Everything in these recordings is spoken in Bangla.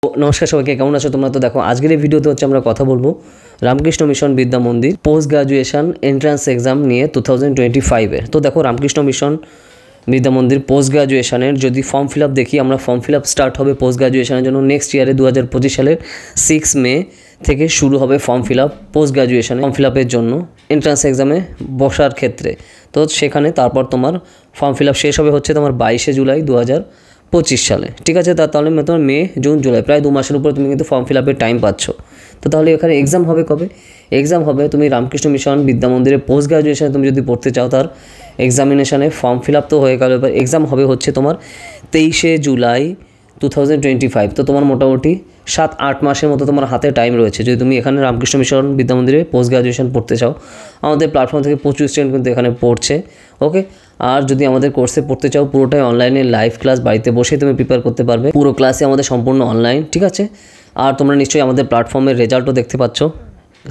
नमस्कार सबाइके केमन आछो तोमरा। तो देखो आजकेर এই ভিডিওতে হচ্ছে আমরা কথা বলবো রামকৃষ্ণ মিশন বিদ্যা মন্দির পোস্ট গ্রাজুয়েশন এন্ট্রান্স এক্সাম নিয়ে 2025 এর। তো দেখো রামকৃষ্ণ মিশন বিদ্যা মন্দির পোস্ট গ্রাজুয়েশনের যদি ফর্ম ফিল আপ দেখি আমরা, ফর্ম ফিল আপ স্টার্ট হবে পোস্ট গ্রাজুয়েশনের জন্য নেক্সট ইয়ারে 2025 সালের 6 মে থেকে শুরু হবে ফর্ম ফিল আপ পোস্ট গ্রাজুয়েশনে ফর্ম ফিল আপের জন্য এন্ট্রান্স এক্সামে বসার ক্ষেত্রে। তো সেখানে তারপর তোমার ফর্ম ফিল আপ শেষ হবে হচ্ছে তোমার 22 জুলাই 2025 সালে। ঠিক আছে, তাহলে তোমার মে জুন জুলাই প্রায় 2 মাসের উপরে তুমি কিন্তু ফর্ম ফিল আপের টাইম পাচ্ছ। তো তাহলে এখানে এক্সাম হবে কবে? এক্সাম হবে তুমি রামকৃষ্ণ মিশন বিদ্যা মন্দিরে পোস্ট গ্রাজুয়েশনে তুমি যদি পড়তে চাও তার এক্সামিনেশানে ফর্ম ফিল আপ তো হয়ে গেল, এবার এক্সাম হবে হচ্ছে তোমার 23 জুলাই 2025। তো তোমার মোটামুটি 7-8 মাসের মতো তোমার হাতে টাইম রয়েছে যদি তুমি এখানে রামকৃষ্ণ মিশন বিদ্যা মন্দিরে পোস্ট গ্রাজুয়েশন পড়তে চাও। আমাদের প্ল্যাটফর্ম থেকে প্রচুর স্টুডেন্ট কিন্তু এখানে পড়ছে। ওকে, আর যদি আমাদের কোর্সে পড়তে চাও পুরোটাই অনলাইনে লাইভ ক্লাস, বাড়িতে বসে তুমি প্রিপেয়ার করতে পারবে। পুরো ক্লাসে আমাদের সম্পূর্ণ অনলাইন। ঠিক আছে, আর তোমরা নিশ্চয়ই আমাদের প্ল্যাটফর্মের রেজাল্টও দেখতে পাচ্ছ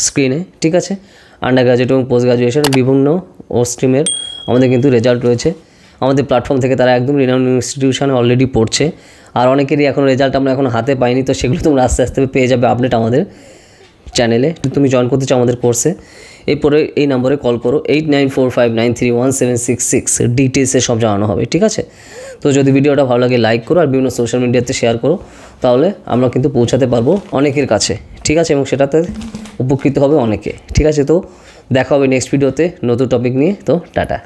স্ক্রিনে। ঠিক আছে, আন্ডার গ্রাজুয়েট এবং পোস্ট গ্রাজুয়েশন বিভিন্ন স্ট্রিমের আমাদের কিন্তু রেজাল্ট রয়েছে আমাদের প্ল্যাটফর্ম থেকে। তারা একদম রিনাউন্ড ইনস্টিটিউশনে অলরেডি পড়ছে, আর অনেকেরই এখন রেজাল্ট আমরা এখন হাতে পাইনি। তো সেগুলো তোমরা আস্তে আস্তে পেয়ে যাবে আপডেট আমাদের চ্যানেলে। তুমি জয়েন করতে চাও আমাদের কোর্সে, এরপরে এই নম্বরে কল করো 8945931766, ডিটেলসে সব জানানো হবে। ঠিক আছে, তো যদি ভিডিওটা ভালো লাগে লাইক করো আর বিভিন্ন সোশ্যাল মিডিয়াতে শেয়ার করো, তাহলে আমরা কিন্তু পৌঁছাতে পারবো অনেকের কাছে। ঠিক আছে, এবং সেটাতে উপকৃত হবে অনেকে। ঠিক আছে, তো দেখা হবে নেক্সট ভিডিওতে নতুন টপিক নিয়ে। তো টাটা।